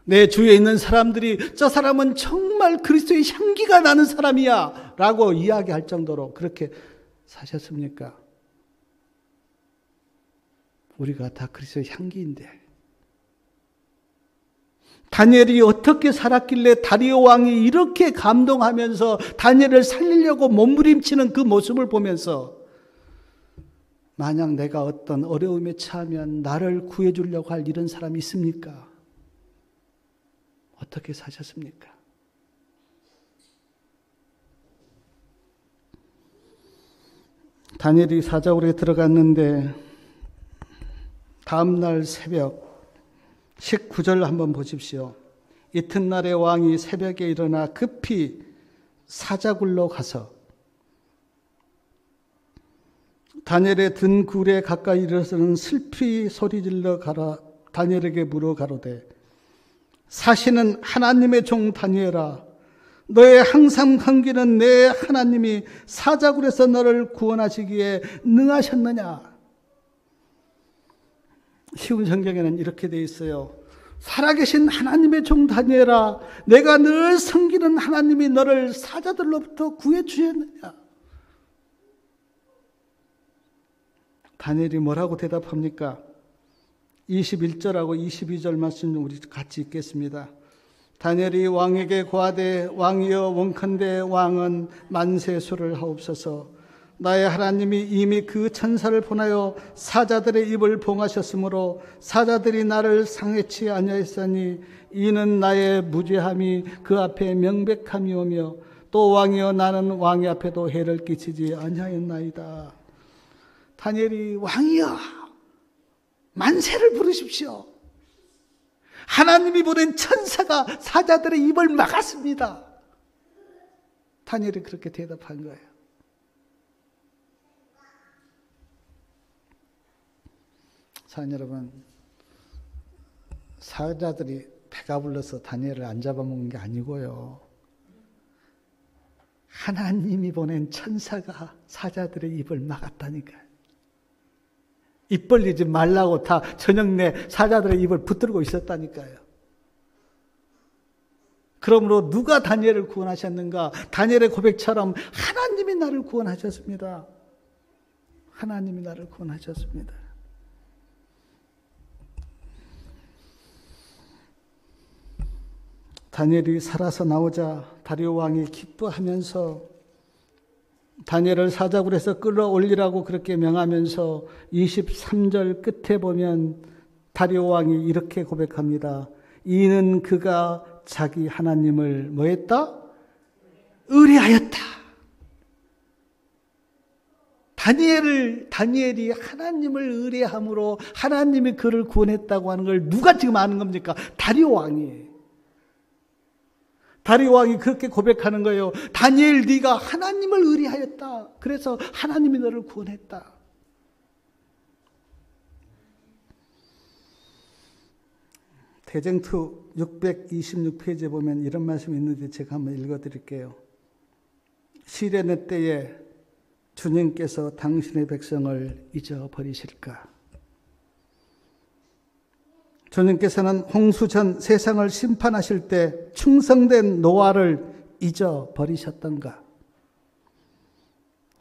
내 주위에 있는 사람들이 저 사람은 정말 그리스도의 향기가 나는 사람이야 라고 이야기할 정도로 그렇게 사셨습니까? 우리가 다 그리스도의 향기인데, 다니엘이 어떻게 살았길래 다리오 왕이 이렇게 감동하면서 다니엘을 살리려고 몸부림치는 그 모습을 보면서, 만약 내가 어떤 어려움에 처하면 나를 구해주려고 할 이런 사람이 있습니까? 어떻게 사셨습니까? 다니엘이 사자굴에 들어갔는데 다음날 새벽 19절 한번 보십시오. 이튿날에 왕이 새벽에 일어나 급히 사자굴로 가서 다니엘의 든 굴에 가까이 이르러서는 슬피 소리질러 다니엘에게 물어 가로되, 사시는 하나님의 종 다니엘아, 너의 항상 섬기는 내 하나님이 사자굴에서 너를 구원하시기에 능하셨느냐? 쉬운 성경에는 이렇게 되어 있어요. 살아계신 하나님의 종 다니엘아, 내가 늘 섬기는 하나님이 너를 사자들로부터 구해 주셨느냐? 다니엘이 뭐라고 대답합니까? 21절하고 22절 말씀 우리 같이 읽겠습니다. 다니엘이 왕에게 고하되, 왕이여 원컨대 왕은 만세수를 하옵소서. 나의 하나님이 이미 그 천사를 보내어 사자들의 입을 봉하셨으므로 사자들이 나를 상해치 아니하였으니 이는 나의 무죄함이 그 앞에 명백함이오며 또 왕이여 나는 왕의 앞에도 해를 끼치지 아니하였나이다. 다니엘이 왕이여 만세를 부르십시오. 하나님이 보낸 천사가 사자들의 입을 막았습니다. 다니엘이 그렇게 대답한 거예요. 사랑 여러분, 사자들이 배가 불러서 다니엘을 안 잡아먹은 게 아니고요. 하나님이 보낸 천사가 사자들의 입을 막았다니까요. 입 벌리지 말라고 다 저녁 내 사자들의 입을 붙들고 있었다니까요. 그러므로 누가 다니엘을 구원하셨는가? 다니엘의 고백처럼 하나님이 나를 구원하셨습니다. 하나님이 나를 구원하셨습니다. 다니엘이 살아서 나오자 다리오 왕이 기뻐하면서 다니엘을 사자굴에서 끌어올리라고 그렇게 명하면서 23절 끝에 보면 다리오 왕이 이렇게 고백합니다. 이는 그가 자기 하나님을 뭐했다? 의뢰하였다. 다니엘이 하나님을 의뢰함으로 하나님이 그를 구원했다고 하는 걸 누가 지금 아는 겁니까? 다리오 왕이에요. 다리오 왕이 그렇게 고백하는 거예요. 다니엘 네가 하나님을 의뢰하였다. 그래서 하나님이 너를 구원했다. 대쟁투 626페이지에 보면 이런 말씀이 있는데 제가 한번 읽어드릴게요. 시련의 때에 주님께서 당신의 백성을 잊어버리실까? 주님께서는 홍수 전 세상을 심판하실 때 충성된 노아를 잊어버리셨던가?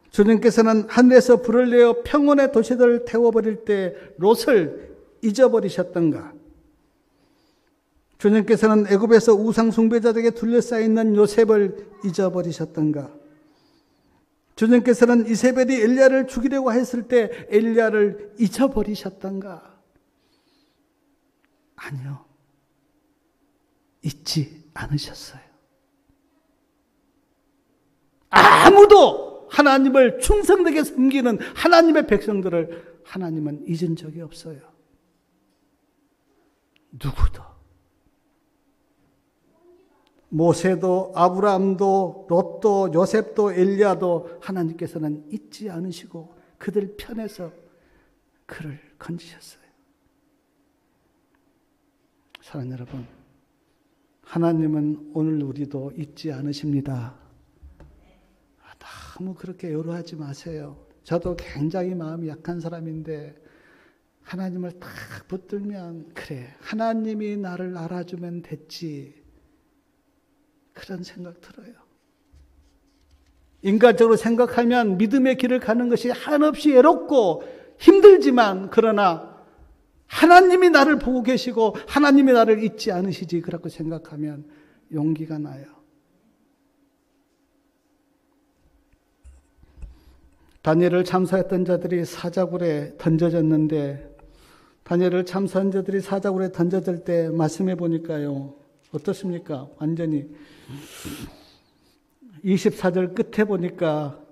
주님께서는 하늘에서 불을 내어 평온의 도시들을 태워버릴 때 롯을 잊어버리셨던가? 주님께서는 애굽에서 우상 숭배자들에게 둘러싸여 있는 요셉을 잊어버리셨던가? 주님께서는 이세벨이 엘리야를 죽이려고 했을 때 엘리야를 잊어버리셨던가? 아니요. 잊지 않으셨어요. 아무도 하나님을 충성되게 섬기는 하나님의 백성들을 하나님은 잊은 적이 없어요. 누구도. 모세도 아브라함도 롯도 요셉도 엘리야도 하나님께서는 잊지 않으시고 그들 편에서 그를 건지셨어요. 사랑하는 여러분, 하나님은 오늘 우리도 잊지 않으십니다. 너무 그렇게 요로하지 마세요. 저도 굉장히 마음이 약한 사람인데 하나님을 딱 붙들면 그래, 하나님이 나를 알아주면 됐지. 그런 생각 들어요. 인간적으로 생각하면 믿음의 길을 가는 것이 한없이 외롭고 힘들지만 그러나 하나님이 나를 보고 계시고 하나님이 나를 잊지 않으시지 그렇게 생각하면 용기가 나요. 다니엘을 참사했던 자들이 사자굴에 던져졌는데 다니엘을 참사한 자들이 사자굴에 던져질 때 말씀해 보니까요. 어떻습니까? 완전히 24절 끝에 보니까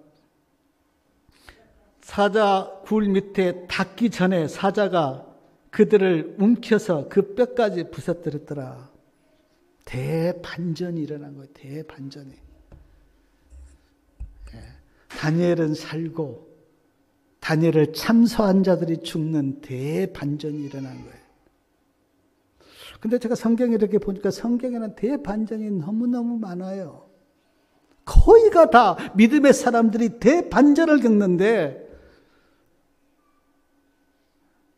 사자굴 밑에 닿기 전에 사자가 그들을 움켜서 그 뼈까지 부서뜨렸더라. 대반전이 일어난 거예요. 대반전이. 다니엘은 살고 다니엘을 참소한 자들이 죽는 대반전이 일어난 거예요. 근데 제가 성경에 이렇게 보니까 성경에는 대반전이 너무너무 많아요. 거의가 다 믿음의 사람들이 대반전을 겪는데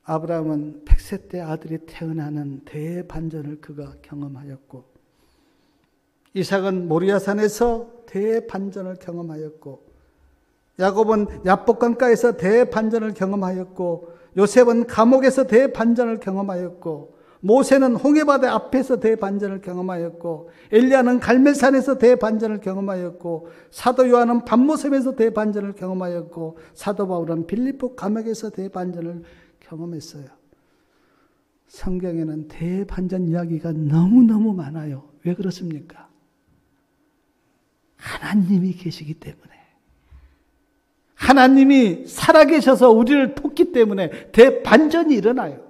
아브라함은 100세 때 아들이 태어나는 대반전을 그가 경험하였고 이삭은 모리아산에서 대반전을 경험하였고 야곱은 야복강가에서 대반전을 경험하였고 요셉은 감옥에서 대반전을 경험하였고 모세는 홍해바다 앞에서 대반전을 경험하였고, 엘리야는 갈멜산에서 대반전을 경험하였고, 사도 요한은 반모섬에서 대반전을 경험하였고, 사도 바울은 빌립보 감옥에서 대반전을 경험했어요. 성경에는 대반전 이야기가 너무너무 많아요. 왜 그렇습니까? 하나님이 계시기 때문에. 하나님이 살아계셔서 우리를 돕기 때문에 대반전이 일어나요.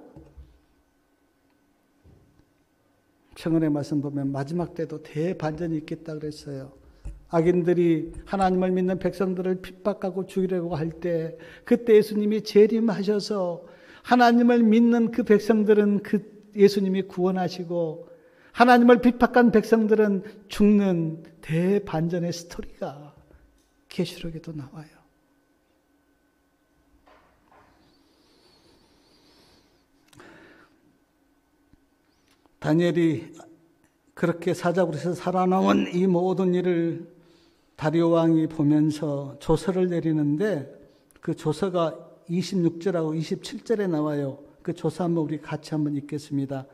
청원의 말씀 보면 마지막 때도 대반전이 있겠다 그랬어요. 악인들이 하나님을 믿는 백성들을 핍박하고 죽이려고 할 때, 그때 예수님이 재림하셔서 하나님을 믿는 그 백성들은 그 예수님이 구원하시고, 하나님을 핍박한 백성들은 죽는 대반전의 스토리가 계시록에도 나와요. 다니엘이 그렇게 사자굴에서 살아남은 이 모든 일을 다리오 왕이 보면서 조서를 내리는데, 그 조서가 26절하고 27절에 나와요. 그 조서 한번 우리 같이 한번 읽겠습니다.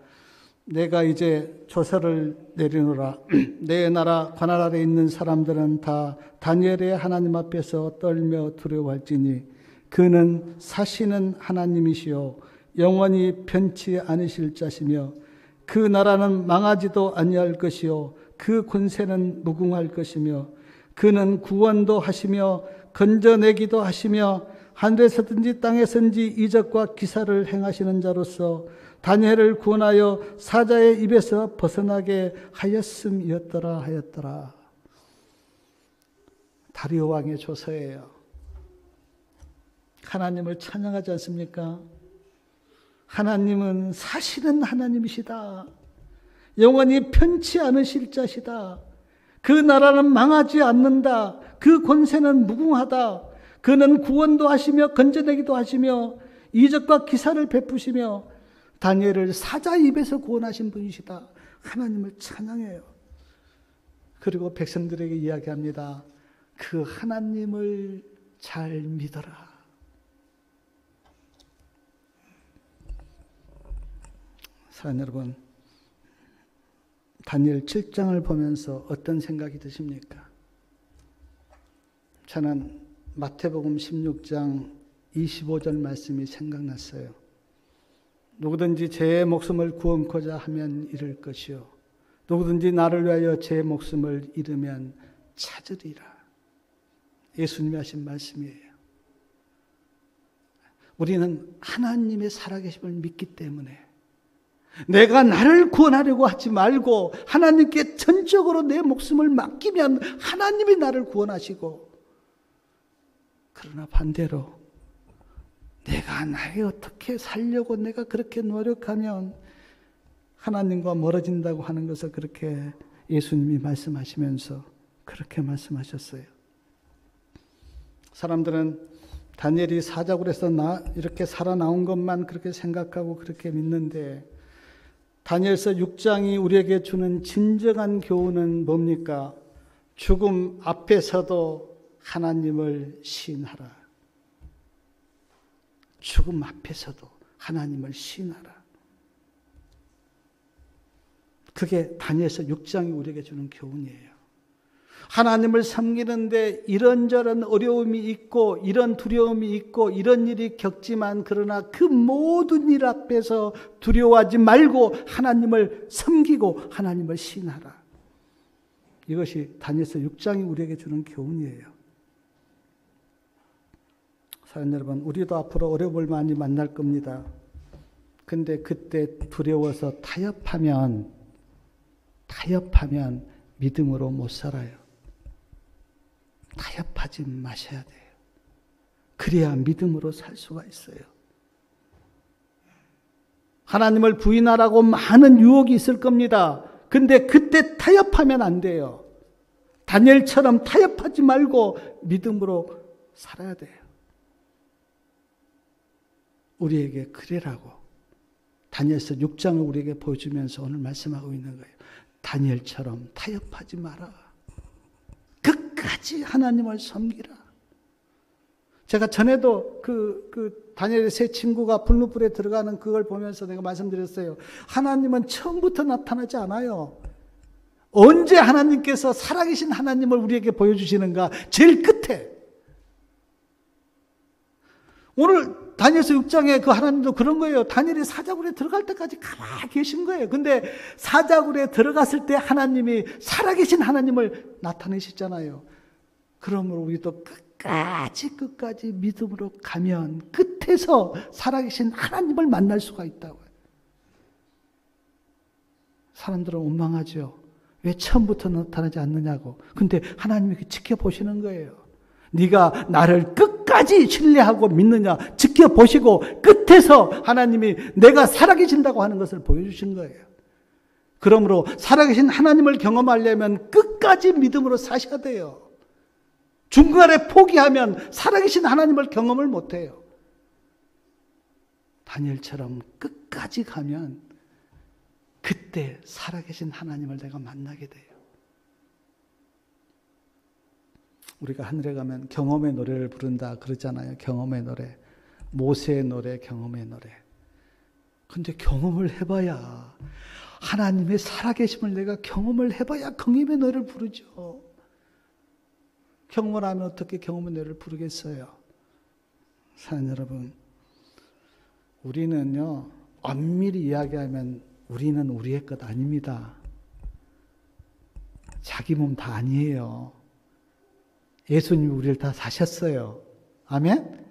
내가 이제 조서를 내리노라. 내 나라 관할 아래 있는 사람들은 다 다니엘의 하나님 앞에서 떨며 두려워할지니 그는 사시는 하나님이시요 영원히 변치 않으실 자시며 그 나라는 망하지도 아니할 것이요 그 권세는 무궁할 것이며 그는 구원도 하시며 건져내기도 하시며 하늘에서든지 땅에서든지 이적과 기사를 행하시는 자로서 다니엘을 구원하여 사자의 입에서 벗어나게 하였음이었더라. 다리오 왕의 조서예요. 하나님을 찬양하지 않습니까? 하나님은 사시는 하나님이시다. 영원히 편치 않으실 자시다. 그 나라는 망하지 않는다. 그 권세는 무궁하다. 그는 구원도 하시며 건져내기도 하시며 이적과 기사를 베푸시며 다니엘을 사자 입에서 구원하신 분이시다. 하나님을 찬양해요. 그리고 백성들에게 이야기합니다. 그 하나님을 잘 믿어라. 사랑하는 여러분, 다니엘 7장을 보면서 어떤 생각이 드십니까? 저는 마태복음 16장 25절 말씀이 생각났어요. 누구든지 제 목숨을 구원코자 하면 잃을 것이요 누구든지 나를 위하여 제 목숨을 잃으면 찾으리라. 예수님이 하신 말씀이에요. 우리는 하나님의 살아계심을 믿기 때문에 내가 나를 구원하려고 하지 말고 하나님께 전적으로 내 목숨을 맡기면 하나님이 나를 구원하시고, 그러나 반대로 내가 나를 어떻게 살려고 내가 그렇게 노력하면 하나님과 멀어진다고 하는 것을 그렇게 예수님이 말씀하시면서 그렇게 말씀하셨어요. 사람들은 다니엘이 사자굴에서 이렇게 살아나온 것만 그렇게 생각하고 그렇게 믿는데, 다니엘서 6장이 우리에게 주는 진정한 교훈은 뭡니까? 죽음 앞에서도 하나님을 시인하라. 죽음 앞에서도 하나님을 시인하라. 그게 다니엘서 6장이 우리에게 주는 교훈이에요. 하나님을 섬기는데 이런저런 어려움이 있고 이런 두려움이 있고 이런 일이 겪지만, 그러나 그 모든 일 앞에서 두려워하지 말고 하나님을 섬기고 하나님을 신하라. 이것이 다니엘서 6장이 우리에게 주는 교훈이에요. 사랑하는 여러분, 우리도 앞으로 어려움을 많이 만날 겁니다. 근데 그때 두려워서 타협하면 믿음으로 못 살아요. 타협하지 마셔야 돼요. 그래야 믿음으로 살 수가 있어요. 하나님을 부인하라고 많은 유혹이 있을 겁니다. 근데 그때 타협하면 안 돼요. 다니엘처럼 타협하지 말고 믿음으로 살아야 돼요. 우리에게 그래라고 다니엘서 6장을 우리에게 보여주면서 오늘 말씀하고 있는 거예요. 다니엘처럼 타협하지 마라. 끝까지 하나님을 섬기라. 제가 전에도 다니엘의 세 친구가 불무불에 들어가는 그걸 보면서 내가 말씀드렸어요. 하나님은 처음부터 나타나지 않아요. 언제 하나님께서 살아계신 하나님을 우리에게 보여주시는가? 제일 끝에. 오늘 다니엘서 6장에 그 하나님도 그런 거예요. 다니엘이 사자굴에 들어갈 때까지 가만히 계신 거예요. 근데 사자굴에 들어갔을 때 하나님이 살아계신 하나님을 나타내셨잖아요. 그러므로 우리도 끝까지 믿음으로 가면 끝에서 살아계신 하나님을 만날 수가 있다고요. 사람들은 원망하죠. 왜 처음부터 나타나지 않느냐고. 근데 하나님이 지켜보시는 거예요. 네가 나를 끝까지 신뢰하고 믿느냐 지켜보시고 끝에서 하나님이 내가 살아계신다고 하는 것을 보여주신 거예요. 그러므로 살아계신 하나님을 경험하려면 끝까지 믿음으로 사셔야 돼요. 중간에 포기하면 살아계신 하나님을 경험을 못해요. 다니엘처럼 끝까지 가면 그때 살아계신 하나님을 내가 만나게 돼요. 우리가 하늘에 가면 경험의 노래를 부른다 그러잖아요. 경험의 노래. 모세의 노래, 경험의 노래. 근데 경험을 해봐야 하나님의 살아계심을 내가 경험을 해봐야 경험의 노래를 부르죠. 경험을 하면 어떻게 경험의 노래를 부르겠어요? 사랑하는 여러분, 우리는요 엄밀히 이야기하면 우리는 우리의 것 아닙니다. 자기 몸 다 아니에요. 예수님이 우리를 다 사셨어요. 아멘?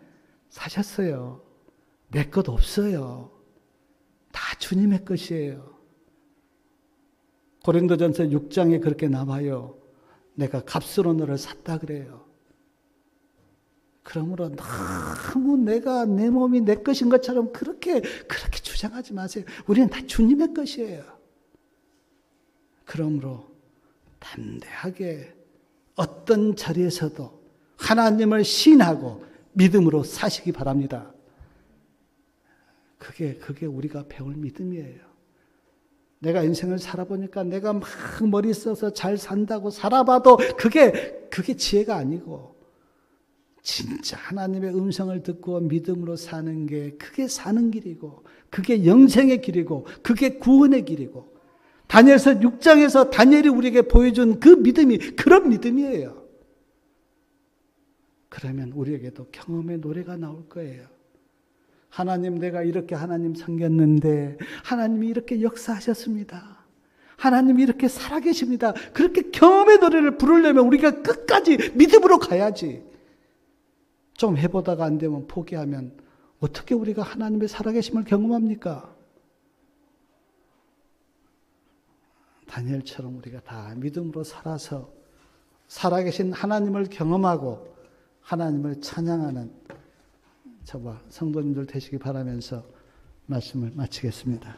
사셨어요. 내 것 없어요. 다 주님의 것이에요. 고린도전서 6장에 그렇게 나와요. 내가 값으로 너를 샀다 그래요. 그러므로 너무 내가 내 몸이 내 것인 것처럼 그렇게 주장하지 마세요. 우리는 다 주님의 것이에요. 그러므로 담대하게 어떤 자리에서도 하나님을 신하고 믿음으로 사시기 바랍니다. 그게 우리가 배울 믿음이에요. 내가 인생을 살아보니까 내가 막 머리 써서 잘 산다고 살아봐도 그게 지혜가 아니고 진짜 하나님의 음성을 듣고 믿음으로 사는 게 그게 사는 길이고 그게 영생의 길이고 그게 구원의 길이고 다니엘서 6장에서 다니엘이 우리에게 보여준 그 믿음이 그런 믿음이에요. 그러면 우리에게도 경험의 노래가 나올 거예요. 하나님, 내가 이렇게 하나님 섬겼는데 하나님이 이렇게 역사하셨습니다. 하나님이 이렇게 살아계십니다. 그렇게 경험의 노래를 부르려면 우리가 끝까지 믿음으로 가야지. 좀 해보다가 안 되면 포기하면 어떻게 우리가 하나님의 살아계심을 경험합니까? 다니엘처럼 우리가 다 믿음으로 살아서 살아계신 하나님을 경험하고 하나님을 찬양하는 저와 성도님들 되시기 바라면서 말씀을 마치겠습니다.